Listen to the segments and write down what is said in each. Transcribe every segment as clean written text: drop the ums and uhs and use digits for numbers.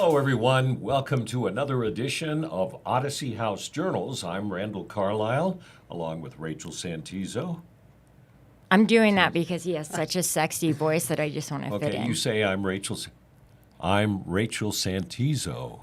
Hello, everyone. Welcome to another edition of Odyssey House Journals. I'm Randall Carlisle, along with Rachel Santizo. I'm doing that because he has such a sexy voice that I just want to fit Okay, in. you say I'm Rachel Santizo.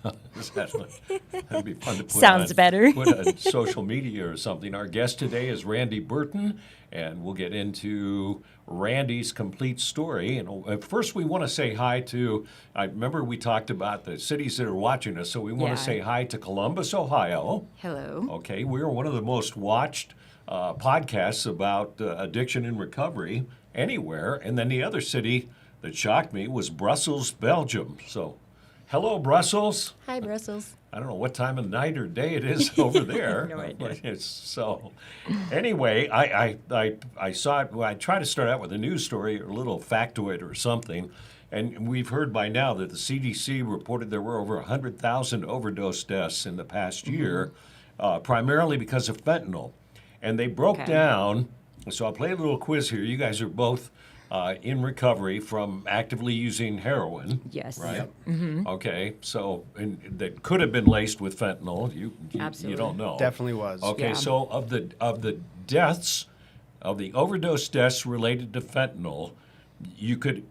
That'd be fun to put Sounds on, better. put on social media or something. Our guest today is Randy Burton, and we'll get into Randy's complete story. And first, we want to say hi to, I remember we talked about the cities that are watching us, so we want to say hi to Columbus, Ohio. Hello. Okay, we are one of the most watched podcasts about addiction and recovery anywhere. And then the other city that shocked me was Brussels, Belgium. So, hello, Brussels. Hi, Brussels. I don't know what time of night or day it is over there. No idea. So, anyway, I saw it. Well, I try to start out with a news story or a little factoid or something. And we've heard by now that the CDC reported there were over 100,000 overdose deaths in the past year, primarily because of fentanyl. And they broke down, so I'll play a little quiz here. You guys are both in recovery from actively using heroin. Yes. Right? Yep. Mm-hmm. Okay, so that could have been laced with fentanyl. You don't know. Definitely was. Okay, so of the deaths, of the overdose deaths related to fentanyl, you could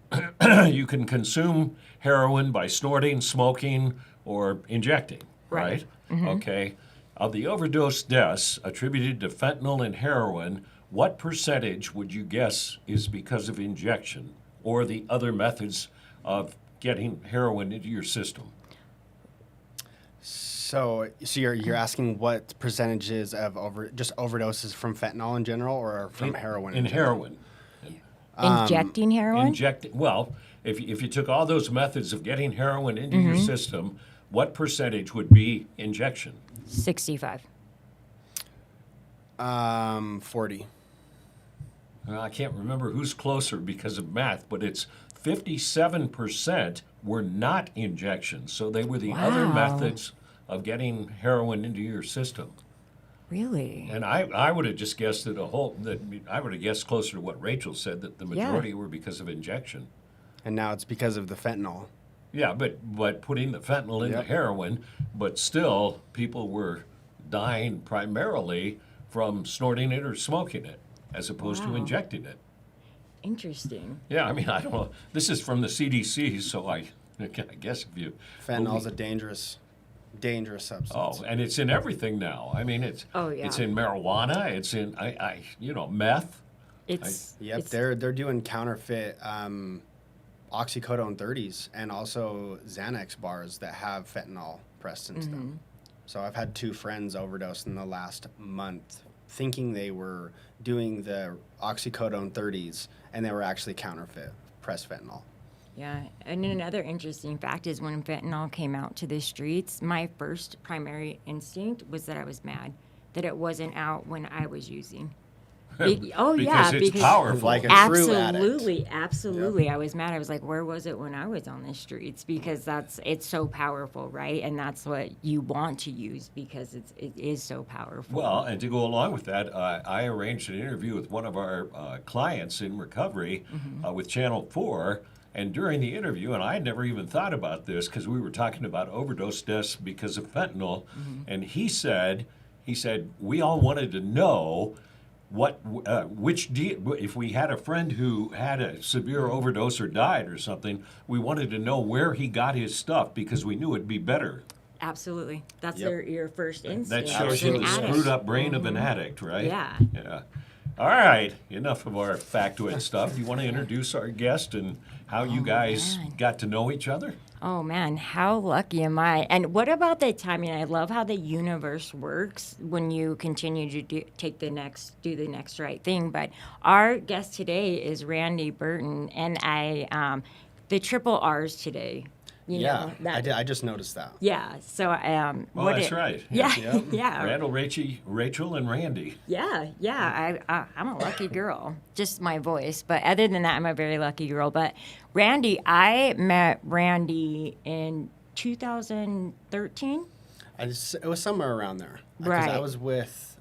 you can consume heroin by snorting, smoking, or injecting, right? Mm-hmm. Okay. Of the overdose deaths attributed to fentanyl and heroin, what percentage would you guess is because of injection or the other methods of getting heroin into your system? So you're asking what percentages of overdoses from fentanyl in general or from heroin? In heroin. Injecting heroin? Well, if you took all those methods of getting heroin into your system, what percentage would be injection? 65. 40. Well, I can't remember who's closer because of math, but it's 57% were not injections. So they were the other Wow. methods of getting heroin into your system. Really? And I would have just guessed that I would have guessed closer to what Rachel said, that the majority were because of injection. And now it's because of the fentanyl. Yeah, but putting the fentanyl into heroin, but still people were dying primarily from snorting it or smoking it, as opposed to injecting it. Interesting. Yeah, I mean, I don't know. This is from the CDC, so I guess if you... Fentanyl's a dangerous substance. Oh, and it's in everything now. I mean, it's in marijuana. It's in meth. They're doing counterfeit oxycodone 30s and also Xanax bars that have fentanyl pressed into them. So I've had 2 friends overdose in the last month thinking they were doing the oxycodone 30s and they were actually counterfeit pressed fentanyl. Yeah, and another interesting fact is when fentanyl came out to the streets, my first primary instinct was that I was mad that it wasn't out when I was using. Because it's powerful. Like a true addict. Absolutely. Yep. I was mad. I was like, where was it when I was on the streets? Because it's so powerful, right? And that's what you want to use because it is so powerful. Well, and to go along with that, I arranged an interview with one of our clients in recovery with Channel 4. And during the interview, and I had never even thought about this because we were talking about overdose deaths because of fentanyl, and he said, we all wanted to know if we had a friend who had a severe overdose or died or something, we wanted to know where he got his stuff because we knew it'd be better. Absolutely. That's your first instinct. That shows you the screwed up brain of an addict, right? Yeah. Yeah. All right. Enough of our factoid stuff. You want to introduce our guest and how you guys got to know each other? Oh man, how lucky am I? And what about the timing? I love how the universe works when you continue to do the next right thing. But our guest today is Randy Burton, and the triple R's today. I just noticed that. Yeah. So that's right. Yeah. Yep. Yeah. Randall, Rachel, and Randy. Yeah. I'm a lucky girl. Just my voice, but other than that, I'm a very lucky girl. But Randy, I met Randy in 2013. It was somewhere around there. Right. Because I was with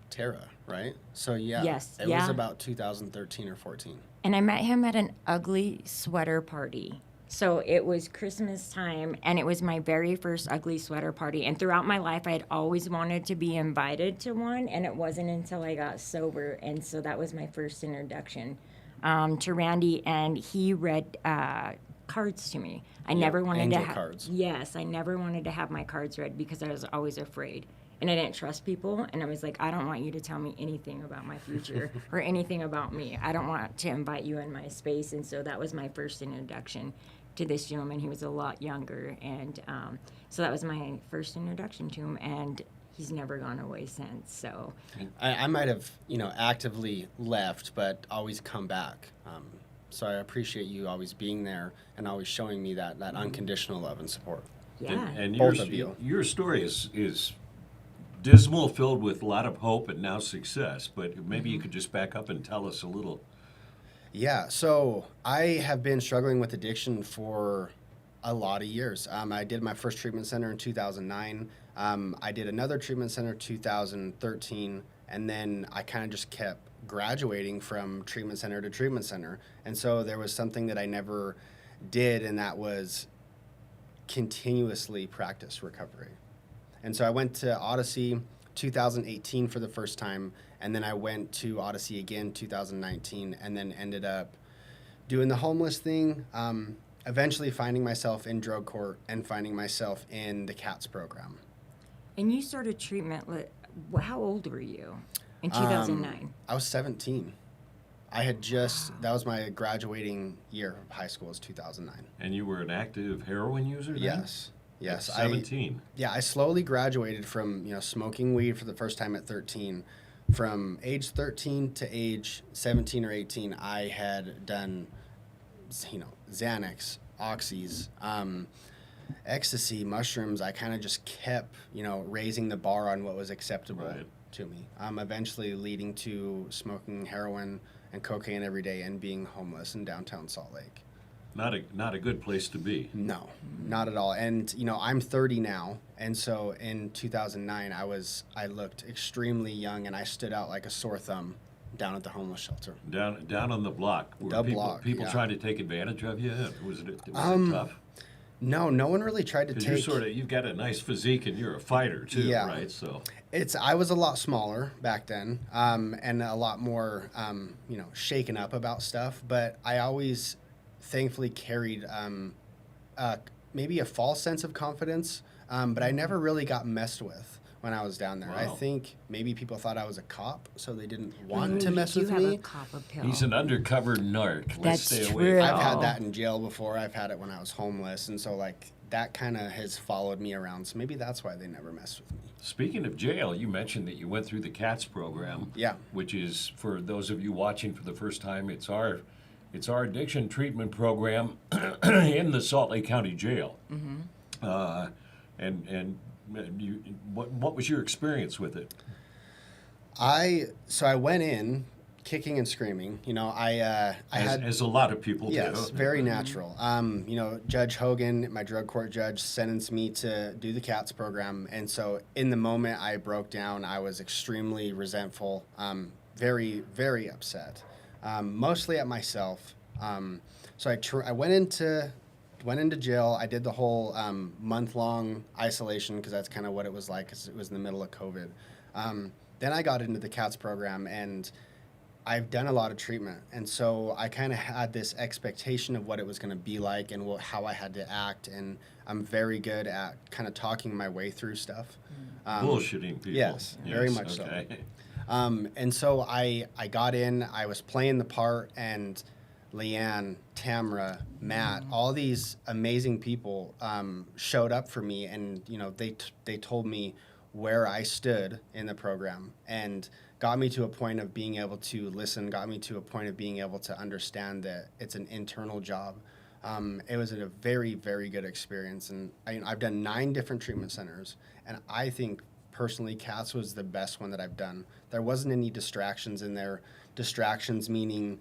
Tara, right? So Yes. It was about 2013 or 14. And I met him at an ugly sweater party. So it was Christmas time, and it was my very first ugly sweater party. And throughout my life, I had always wanted to be invited to one, and it wasn't until I got sober. And so that was my first introduction to Randy, and he read cards to me. I never wanted angel to have cards. Yes, I never wanted to have my cards read because I was always afraid. And I didn't trust people, and I was like, I don't want you to tell me anything about my future or anything about me. I don't want to invite you in my space. And so that was my first introduction to this gentleman. He was a lot younger, and so that was my first introduction to him, and he's never gone away since. So I might have, actively left, but always come back. So I appreciate you always being there and always showing me that unconditional love and support. yeah. And Both of you. your story is dismal, filled with a lot of hope and now success. But maybe you could just back up and tell us a little. Yeah, so I have been struggling with addiction for a lot of years. I did my first treatment center in 2009. I did another treatment center 2013, and then I kind of just kept graduating from treatment center to treatment center. And so there was something that I never did, and that was continuously practice recovery. And so I went to Odyssey 2018 for the first time, and then I went to Odyssey again 2019, and then ended up doing the homeless thing, eventually finding myself in drug court and finding myself in the CATS program. And you started treatment, how old were you in 2009? I was 17. I had that was my graduating year of high school, was 2009. And you were an active heroin user then? Yes. At 17. I slowly graduated from, smoking weed for the first time at 13. From age 13 to age 17 or 18, I had done, Xanax, Oxys, ecstasy, mushrooms. I kind of just kept, raising the bar on what was acceptable to me. Eventually leading to smoking heroin and cocaine every day and being homeless in downtown Salt Lake. Not a good place to be. No, not at all. And I'm 30 now, and so in 2009 I looked extremely young, and I stood out like a sore thumb down at the homeless shelter. Down on the block. Were people trying to take advantage of you? Was it tough? No one really tried to take. You've got a nice physique and you're a fighter too, right? So I was a lot smaller back then, and a lot more shaken up about stuff, but I always thankfully carried maybe a false sense of confidence, but I never really got messed with when I was down there. Wow. I think maybe people thought I was a cop, so they didn't want to mess with You have me. a cop appeal. he's an undercover narc. Let's That's stay away. true. I've had that in jail before. I've had it when I was homeless, and so that kind of has followed me around. So maybe that's why they never messed with me. Speaking of jail, you mentioned that you went through the CATS program. Yeah. Which is, for those of you watching for the first time, it's our addiction treatment program in the Salt Lake County Jail. Mm-hmm. And what was your experience with it? I went in kicking and screaming. As a lot of people do. Yes, very natural. Judge Hogan, my drug court judge, sentenced me to do the CATS program, and so in the moment I broke down. I was extremely resentful, very, very upset, mostly at myself. So I went into jail. I did the whole month-long isolation because that's kind of what it was like, because it was in the middle of COVID. Then I got into the CATS program, and I've done a lot of treatment, and so I kind of had this expectation of what it was going to be like and how I had to act, and I'm very good at kind of talking my way through stuff. Bullshitting people. Yes, very much so. And so I got in, I was playing the part, and Leanne, Tamra, Matt, all these amazing people showed up for me, and they told me where I stood in the program, and got me to a point of being able to listen, got me to a point of being able to understand that it's an internal job. It was a very, very good experience, and I've done 9 different treatment centers, and I think personally CATS was the best one that I've done. There wasn't any distractions in there. Distractions meaning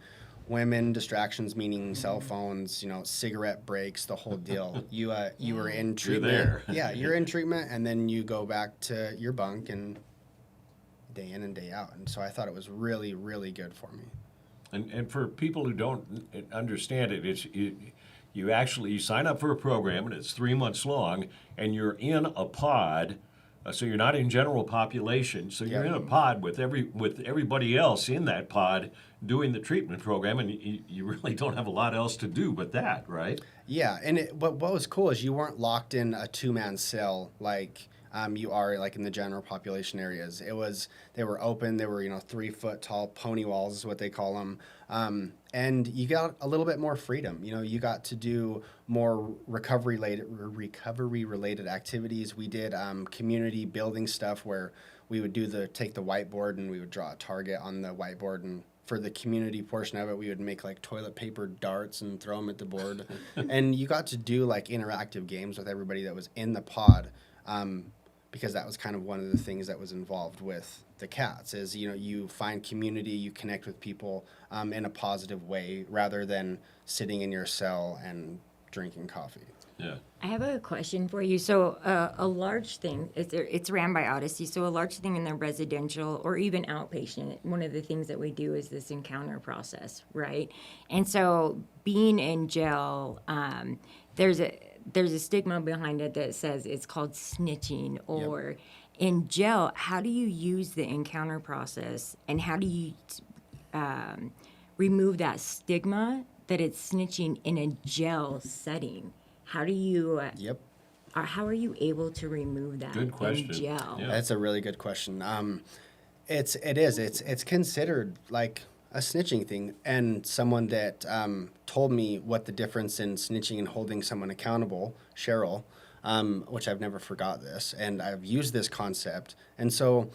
women, distractions meaning cell phones, cigarette breaks, the whole deal. You were in treatment. You're there. Yeah, you're in treatment, and then you go back to your bunk and day in and day out. And so I thought it was really, really good for me. And for people who don't understand it, you sign up for a program, and it's 3 months long, and you're in a pod. So you're not in general population. So you're in a pod with everybody else in that pod doing the treatment program, and you really don't have a lot else to do but that, right? Yeah, and what was cool is you weren't locked in a 2-man cell like you are like in the general population areas. They were open. They were 3-foot tall pony walls is what they call them, and you got a little bit more freedom. You got to do more recovery related activities. We did community building stuff where we would take the whiteboard and we would draw a target on the whiteboard, and for the community portion of it, we would make like toilet paper darts and throw them at the board. And you got to do like interactive games with everybody that was in the pod, because that was kind of one of the things that was involved with the cats is, you find community, you connect with people in a positive way rather than sitting in your cell and drinking coffee. Yeah. I have a question for you. So a large thing, it's ran by Odyssey, so a large thing in the residential or even outpatient, one of the things that we do is this encounter process, right? And so being in jail, there's a stigma behind it that says it's called snitching or in jail. How do you use the encounter process, and how do you remove that stigma that it's snitching in a jail setting? How do you how are you able to remove that Good question. in jail? Yeah. That's a really good question. It's considered like a snitching thing, and someone that told me what the difference in snitching and holding someone accountable, Cheryl, which I've never forgot this, and I've used this concept. And so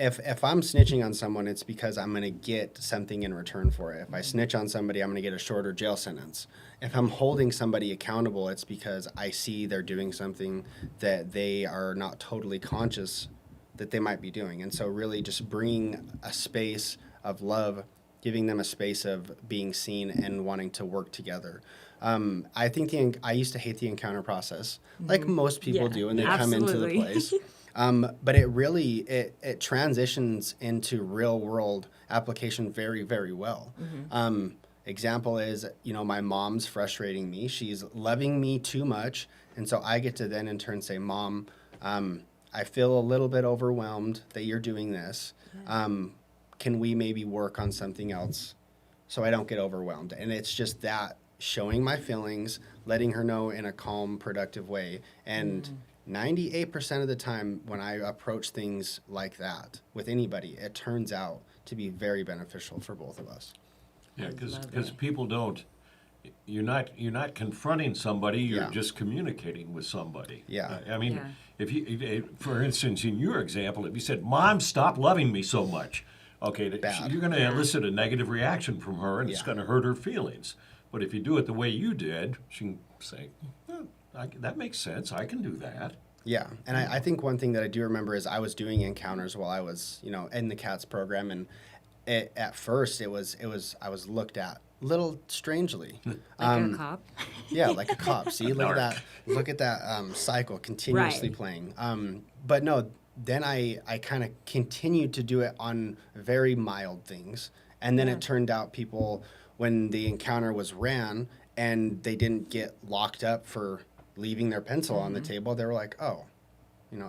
if I'm snitching on someone, it's because I'm going to get something in return for it. If I snitch on somebody, I'm going to get a shorter jail sentence. If I'm holding somebody accountable, it's because I see they're doing something that they are not totally conscious that they might be doing. And so really just bringing a space of love, giving them a space of being seen and wanting to work together. I think I used to hate the encounter process, like most people do when they come into the place. But it really, it transitions into real world application very, very well. Example is, my mom's frustrating me. She's loving me too much. And so I get to then in turn say, Mom, I feel a little bit overwhelmed that you're doing this. Can we maybe work on something else so I don't get overwhelmed? And it's just that showing my feelings, letting her know in a calm, productive way. And 98% of the time when I approach things like that with anybody, it turns out to be very beneficial for both of us. Yeah, because people don't. You're not confronting somebody. You're just communicating with somebody. Yeah. I mean, if for instance, in your example, if you said, "Mom, stop loving me so much," okay, you're going to elicit a negative reaction from her, and it's going to hurt her feelings. But if you do it the way you did, she can say, that makes sense. I can do that. Yeah, and I think one thing that I do remember is I was doing encounters while I was, in the CATS program, and at first I was looked at a little strangely. Like a cop? Yeah, like a cop. See, look at that cycle continuously playing. But no, then I kind of continued to do it on very mild things, and then it turned out people, when the encounter was ran and they didn't get locked up for leaving their pencil on the table, they were like, oh,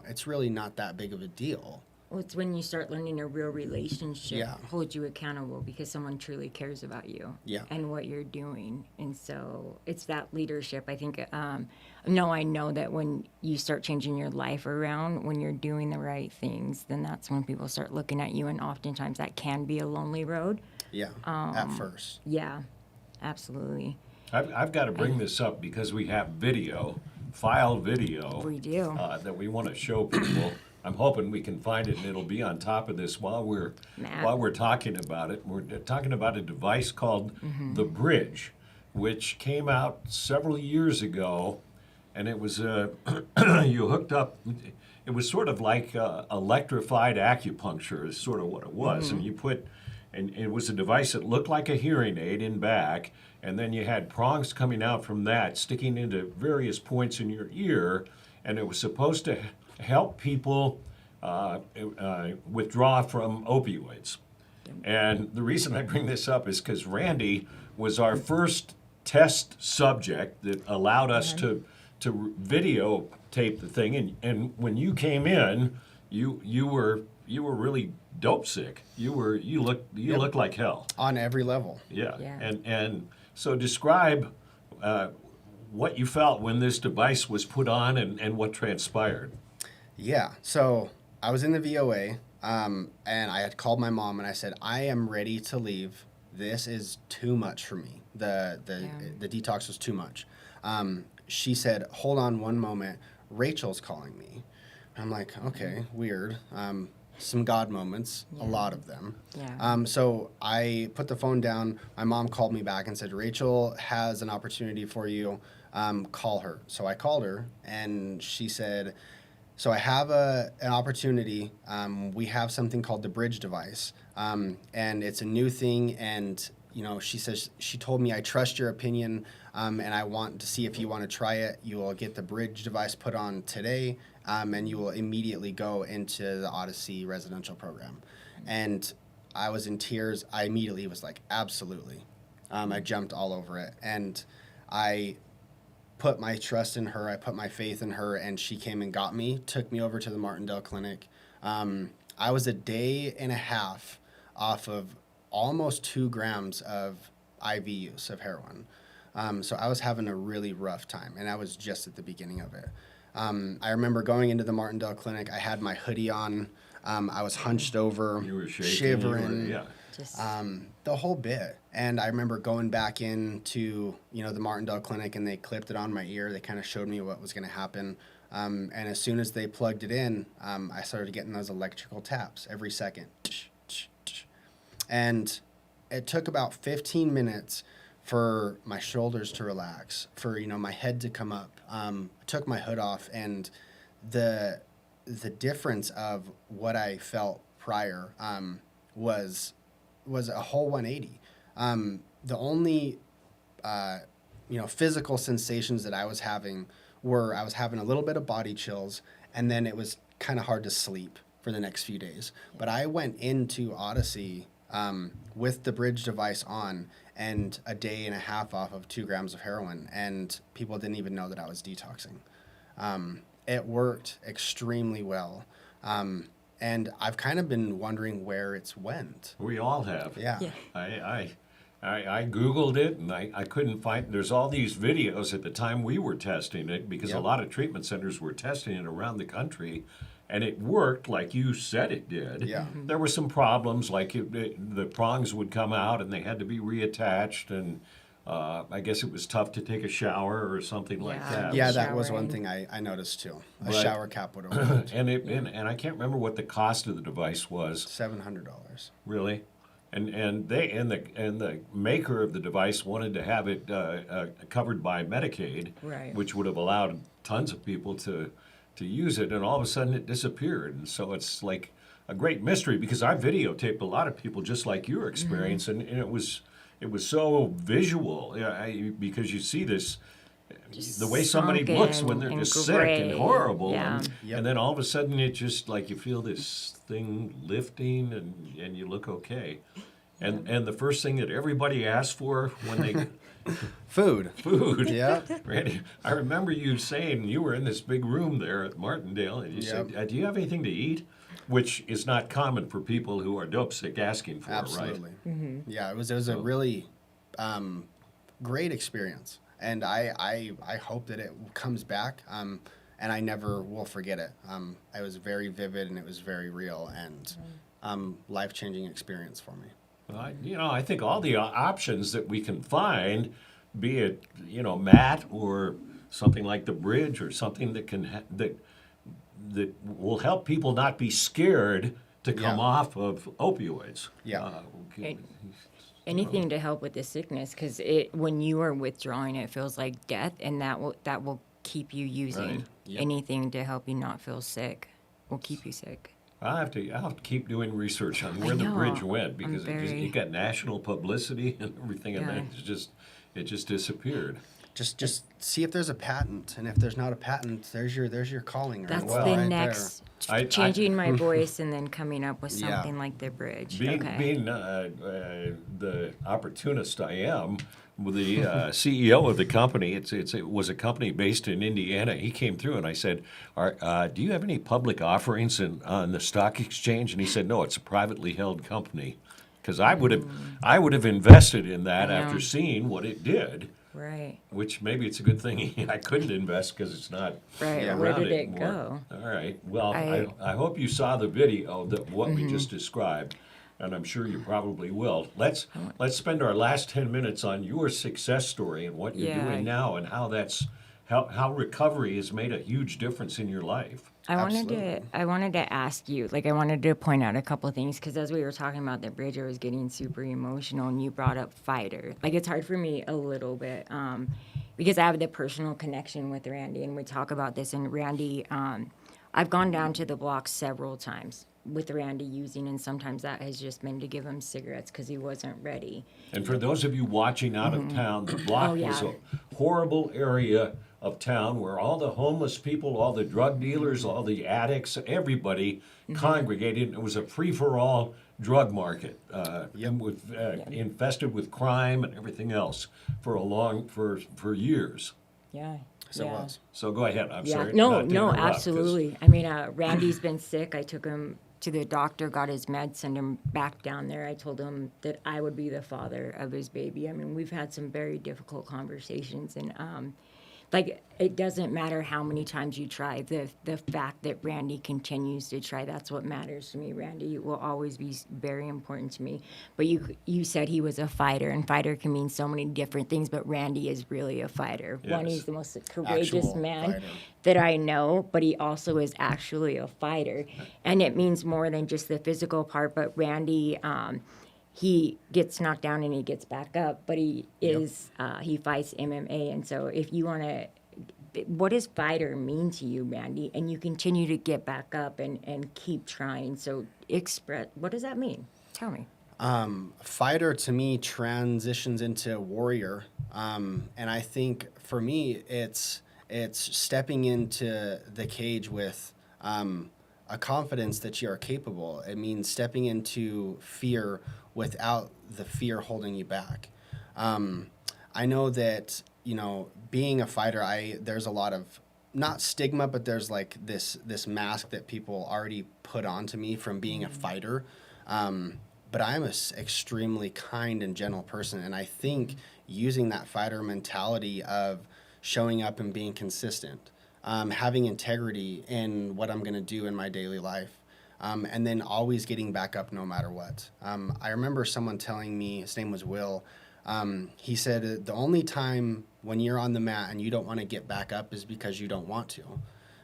it's really not that big of a deal. Well, it's when you start learning a real relationship hold you accountable because someone truly cares about you and what you're doing. And so it's that leadership. I think, I know that when you start changing your life around, when you're doing the right things, then that's when people start looking at you. And oftentimes that can be a lonely road. Yeah, at first. Yeah, absolutely. I've got to bring this up because we have filed video. We do. That we want to show people. I'm hoping we can find it and it'll be on top of this while we're talking about it. We're talking about a device called the Bridge, which came out several years ago, and it was you hooked up. It was sort of like electrified acupuncture is sort of what it was, and you put. And it was a device that looked like a hearing aid in back, and then you had prongs coming out from that, sticking into various points in your ear, and it was supposed to help people withdraw from opioids. And the reason I bring this up is because Randy was our first test subject that allowed us to videotape the thing. And when you came in, you were really dope sick. You looked like hell. On every level. Yeah. Yeah. And so describe what you felt when this device was put on and what transpired. Yeah. So I was in the VOA, and I had called my mom and I said, I am ready to leave. This is too much for me. The detox was too much. She said, hold on one moment. Rachel's calling me. I'm like, okay, weird. Some God moments, a lot of them. Yeah. So I put the phone down. My mom called me back and said, Rachel has an opportunity for you. Call her. So I called her, and she said, so I have an opportunity. We have something called the bridge device, and it's a new thing. And she says, she told me, I trust your opinion, and I want to see if you want to try it. You will get the bridge device put on today, and you will immediately go into the Odyssey residential program. And I was in tears. I immediately was like, absolutely. I jumped all over it, and I put my trust in her. I put my faith in her, and she came and got me, took me over to the Martindale Clinic. I was a day and a half off of almost 2 grams of IV use of heroin. So I was having a really rough time, and I was just at the beginning of it. I remember going into the Martindale Clinic. I had my hoodie on. I was hunched over, You were shaking, shivering. Just The whole bit. And I remember going back into, the Martindale Clinic, and they clipped it on my ear. They kind of showed me what was going to happen. And as soon as they plugged it in, I started getting those electrical taps every second. And it took about 15 minutes for my shoulders to relax, for, my head to come up. I took my hood off, and the difference of what I felt prior was a whole 180. The only physical sensations that I was having were I was having a little bit of body chills, and then it was kind of hard to sleep for the next few days. But I went into Odyssey with the bridge device on, and a day and a half off of 2 grams of heroin, and people didn't even know that I was detoxing. It worked extremely well. And I've kind of been wondering where it's went. We all have. Yeah. I Googled it, and I couldn't find. There's all these videos at the time we were testing it, because a lot of treatment centers were testing it around the country, and it worked like you said it did. Yeah. There were some problems, like the prongs would come out and they had to be reattached, and I guess it was tough to take a shower or something like that. Yeah, that was one Showering. thing I noticed too. A But- shower cap would have worked. And I can't remember what the cost of the device was. $700. Really, and the maker of the device wanted to have it covered by Medicaid, Right. which would have allowed tons of people to use it, and all of a sudden it disappeared. And so it's like a great mystery, because I videotaped a lot of people just like your experience, and it was so visual, because you see this. Just The way somebody sunken looks when they're and just sick and gray. horrible, Yeah. and then all of a sudden it just like you feel this thing lifting, and you look okay. And the first thing that everybody asks for when they Food. food. Yeah. Randy, I remember you saying you were in this big room there at Martindale, and you said, Yep. "Do you have anything to eat?" Which is not common for people who are dope sick asking for Absolutely. it, right? Yeah, it was a really great experience, and I hope that it comes back, and I never will forget it. It was very vivid, and it was very real, and life-changing experience for me. Well, I think all the options that we can find, be it Matt or something like the bridge or something that can that will help people not be scared to come Yeah. off of opioids. Yeah. anything to help with the sickness, because when you are withdrawing, it feels like death, and that will keep you using Right. Yep. anything to help you not feel sick. Will keep you sick. I'll have to keep doing research on where the know. bridge went, I'm because very- it got national publicity and everything, and Yeah. then it just disappeared. Just see if there's a patent, and if there's not a patent, there's your calling. That's Well, the right next, I- changing my voice and then coming up with Yeah. something like the bridge. Being, Okay. being the opportunist I am, with the CEO of the company, it was a company based in Indiana. He came through and I said, do you have any public offerings on the stock exchange? And he said, no, it's a privately held company. Because I would have invested in that I know. after seeing what it did. Right. Which maybe it's a good thing I couldn't invest because it's not Right. Yeah. Where around did it anymore. go? All right. Well, I- I hope you saw the video that what we just described, and I'm sure you probably will. Let's spend our last 10 minutes on your success story and what you're Yeah. doing now and how recovery has made a huge difference in your life. I wanted Absolutely. to ask you, like, I wanted to point out a couple of things because as we were talking about the bridge, I was getting super emotional, and you brought up fighter. Like, it's hard for me a little bit because I have the personal connection with Randy, and we talk about this. And Randy, I've gone down to the block several times with Randy using, and sometimes that has just been to give him cigarettes because he wasn't ready. And for those of you watching out of town, the block Oh, yeah. was a horrible area of town where all the homeless people, all the drug dealers, all the addicts, everybody congregated. It was a free-for-all drug market, infested with crime and everything else for years. Yeah. So it yeah. was. So go ahead. I'm Yeah, sorry. no, not to no, interrupt, 'cause- absolutely. I mean, Randy's been sick. I took him to the doctor, got his meds, sent him back down there. I told him that I would be the father of his baby. I mean, we've had some very difficult conversations, and like, it doesn't matter how many times you try. The fact that Randy continues to try, that's what matters to me. Randy will always be very important to me. But you said he was a fighter, and fighter can mean so many different things, but Randy is really a fighter. One, Yes. he's the most courageous Actual man fighter. that I know, but he also is actually a fighter. And it means more than just the physical part, but Randy, he gets knocked down and he gets back up, but he fights MMA. And so if you want to, what does fighter mean to you, Randy? And you continue to get back up and keep trying. So what does that mean? Tell me. Fighter to me transitions into warrior, and I think for me it's stepping into the cage with a confidence that you are capable. It means stepping into fear without the fear holding you back. I know that being a fighter, there's a lot of not stigma, but there's like this mask that people already put onto me from being a fighter. But I'm an extremely kind and gentle person, and I think using that fighter mentality of showing up and being consistent, having integrity in what I'm going to do in my daily life, and then always getting back up no matter what. I remember someone telling me, his name was Will, he said, the only time when you're on the mat and you don't want to get back up is because you don't want to.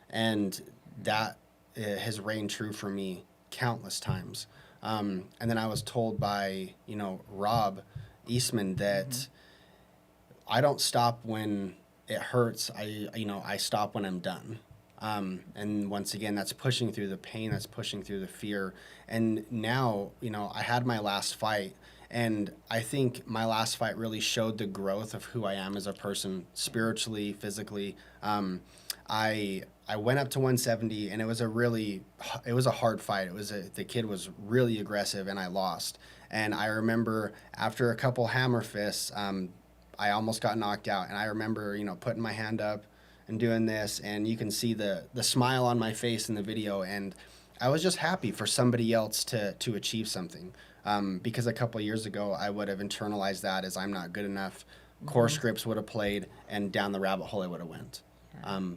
And that has reigned true for me countless times. And then I was told by, Rob Eastman that I don't stop when it hurts. I stop when I'm done. And once again, that's pushing through the pain, that's pushing through the fear. And now, I had my last fight, and I think my last fight really showed the growth of who I am as a person, spiritually, physically. I went up to 170, and it was a hard fight. The kid was really aggressive, and I lost. And I remember after a couple hammer fists, I almost got knocked out. And I remember, putting my hand up and doing this, and you can see the smile on my face in the video. And I was just happy for somebody else to achieve something. Because a couple of years ago, I would have internalized that as I'm not good enough. Core scripts would have played, and down the rabbit hole I would have went.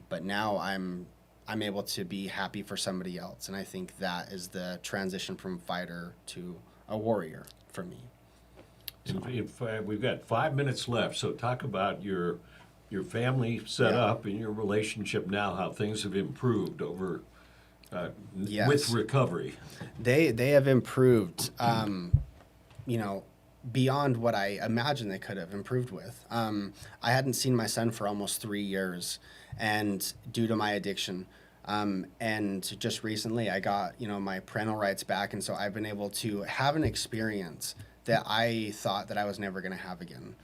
But now I'm able to be happy for somebody else, and I think that is the transition from fighter to a warrior for me. We've got 5 minutes left, so talk about your family setup and your relationship now, how things have improved over Yes. with recovery. They have improved, beyond what I imagined they could have improved with. I hadn't seen my son for almost 3 years, and due to my addiction. And just recently I got, my parental rights back, and so I've been able to have an experience that I thought that I was never going to have again.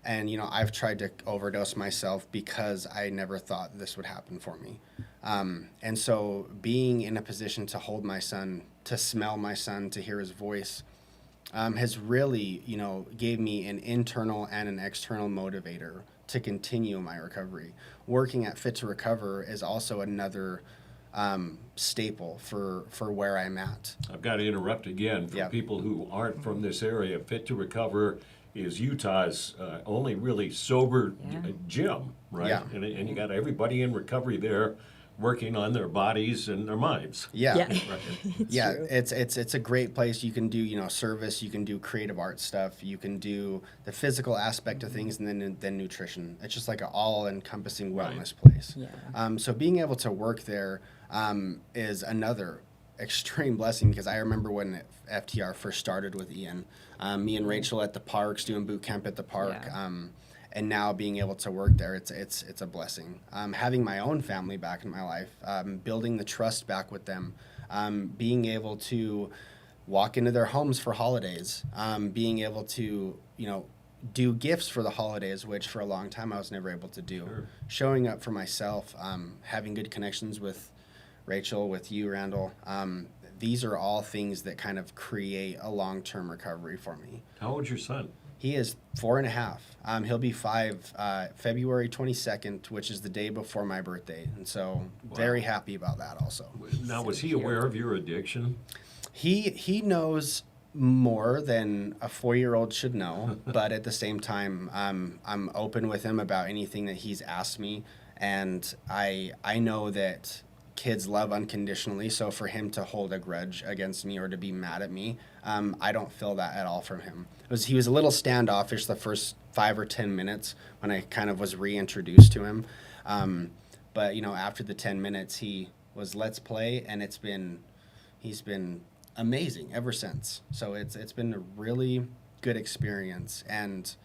And, I've tried to overdose myself because I never thought this would happen for me. And so being in a position to hold my son, to smell my son, to hear his voice, has really, gave me an internal and an external motivator to continue my recovery. Working at Fit to Recover is also another staple for where I'm at. I've got to interrupt again. For people who aren't from this area, Fit to Recover is Utah's only really sober gym, right? Yeah. And you got everybody in recovery there working on their bodies and their minds. Yeah. Yeah. Right. Yeah, true. it's a great place. You can do, service, you can do creative art stuff, you can do the physical aspect of things, and then nutrition. It's just like an all-encompassing wellness place. Yeah. So being able to work there is another extreme blessing, because I remember when FTR first started with Ian, me and Rachel at the parks doing boot camp at the park. Yeah. And now being able to work there, it's a blessing. Having my own family back in my life, building the trust back with them, being able to walk into their homes for holidays, being able to, do gifts for the holidays, which for a long time I was never able to do. Sure. Showing up for myself, having good connections with Rachel, with you, Randall. These are all things that kind of create a long-term recovery for me. How old's your son? He is 4.5. He'll be 5 February 22nd, which is the day before my birthday. And so very happy about that also. Now, was he aware of your addiction? He knows more than a 4-year-old should know, but at the same time, I'm open with him about anything that he's asked me. And I know that kids love unconditionally, so for him to hold a grudge against me or to be mad at me, I don't feel that at all from him. He was a little standoffish the first 5 or 10 minutes when I kind of was reintroduced to him. But after the 10 minutes, he was let's play, and he's been amazing ever since. So it's been a really good experience, and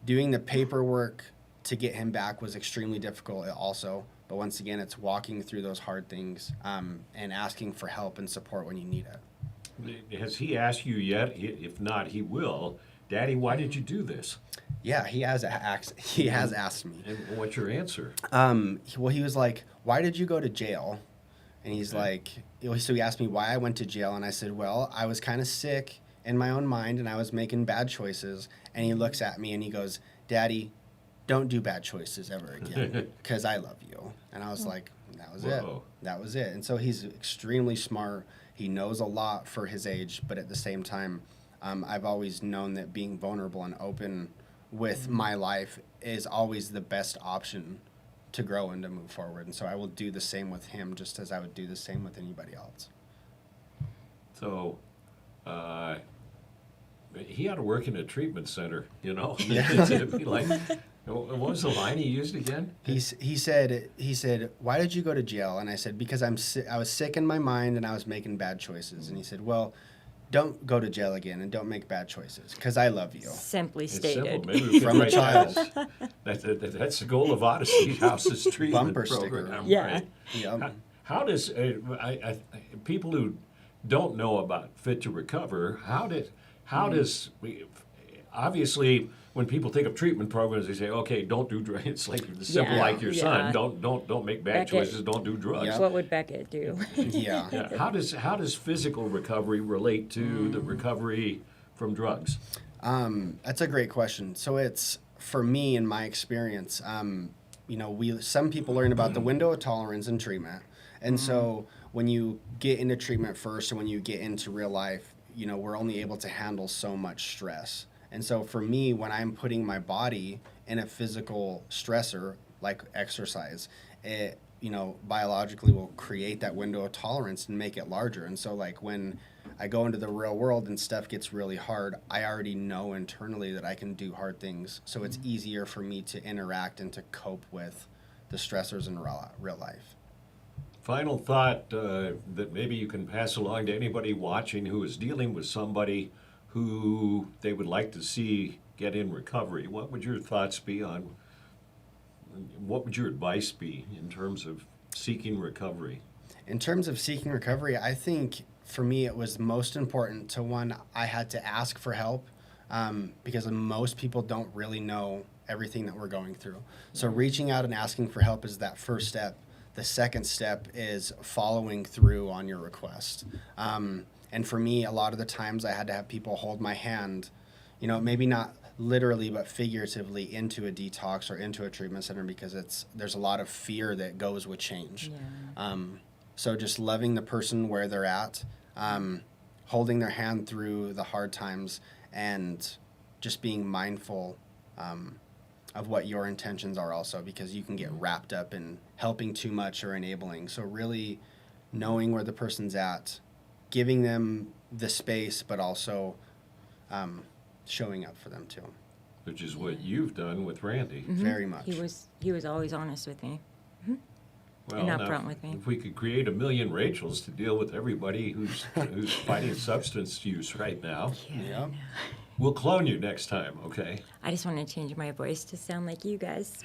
doing the paperwork to get him back was extremely difficult also. But once again, it's walking through those hard things and asking for help and support when you need it. Has he asked you yet? If not, he will. Daddy, why did you do this? Yeah, he has asked me. And what's your answer? Well, he was like, "Why did you go to jail?" And he's like, so he asked me why I went to jail, and I said, "Well, I was kind of sick in my own mind, and I was making bad choices." And he looks at me and he goes, "Daddy, don't do bad choices ever again, because I love you." And I was like, that was it. That was it. And so he's extremely smart. He knows a lot for his age, but at the same time, I've always known that being vulnerable and open with my life is always the best option to grow and to move forward. And so I will do the same with him, just as I would do the same with anybody else. So, he ought to work in a treatment center, Yeah. It'd be like, what was the line he used again? He said, "Why did you go to jail?" And I said, "Because I was sick in my mind and I was making bad choices." And he said, "Well, don't go to jail again and don't make bad choices, because I love you." Simply It's stated. simple. Maybe we could From a write child. That's the goal of Odyssey House's treatment Bumper sticker. program. Yeah. Right? Yep. How does people who don't know about Fit to Recover, how does obviously when people think of treatment programs, they say, okay, don't do drugs. It's like simple, Yeah. like your son. Yeah. Don't make bad Beckett. choices. Don't do drugs. Yeah. What would Beckett do? Yeah. Yeah. How does physical recovery relate to the recovery from drugs? That's a great question. So it's, for me, in my experience, some people learn about the window of tolerance in treatment. And so when you get into treatment first, or when you get into real life, we're only able to handle so much stress. And so for me, when I'm putting my body in a physical stressor like exercise, it, biologically will create that window of tolerance and make it larger. And so like when I go into the real world and stuff gets really hard, I already know internally that I can do hard things. So it's easier for me to interact and to cope with the stressors in real life. Final thought that maybe you can pass along to anybody watching who is dealing with somebody who they would like to see get in recovery. What would your thoughts be on, what would your advice be in terms of seeking recovery? In terms of seeking recovery, I think for me it was most important to, one, I had to ask for help. because most people don't really know everything that we're going through. So reaching out and asking for help is that first step. The second step is following through on your request. And for me, a lot of the times I had to have people hold my hand, you know, maybe not literally but figuratively, into a detox or into a treatment center, because there's a lot of fear that goes with change. Yeah. So just loving the person where they're at, holding their hand through the hard times, and just being mindful of what your intentions are also, because you can get wrapped up in helping too much or enabling. So really knowing where the person's at, giving them the space, but also showing up for them too. Which is what you've done with Randy. Very much. He was always honest with me. Well, And now, upfront with me. if we could create 1 million Rachels to deal with everybody who's fighting substance use right now, Yeah. we'll clone you next time, okay? I just want to change my voice to sound like you guys.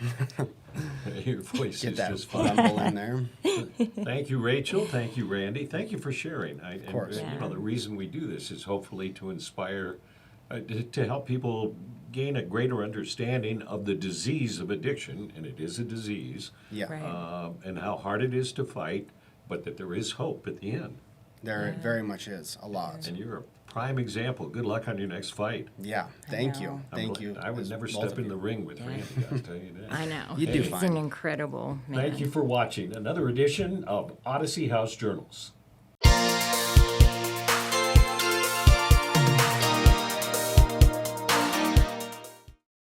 Your voice Get is that just fine. rumble in there. Thank you, Rachel. Thank you, Randy. Thank you for sharing. Of course. And, Yeah. the reason we do this is hopefully to inspire, to help people gain a greater understanding of the disease of addiction, and it is a disease, Yeah. Right. and how hard it is to fight, but that there is hope at the end. There very much is, a lot. And you're a prime example. Good luck on your next fight. Yeah. Thank you. know. Thank you. I would as never both step of in you. the ring with Randy, I'll tell you that. I know. You do He's fine. an incredible man. Thank you for watching another edition of Odyssey House Journals.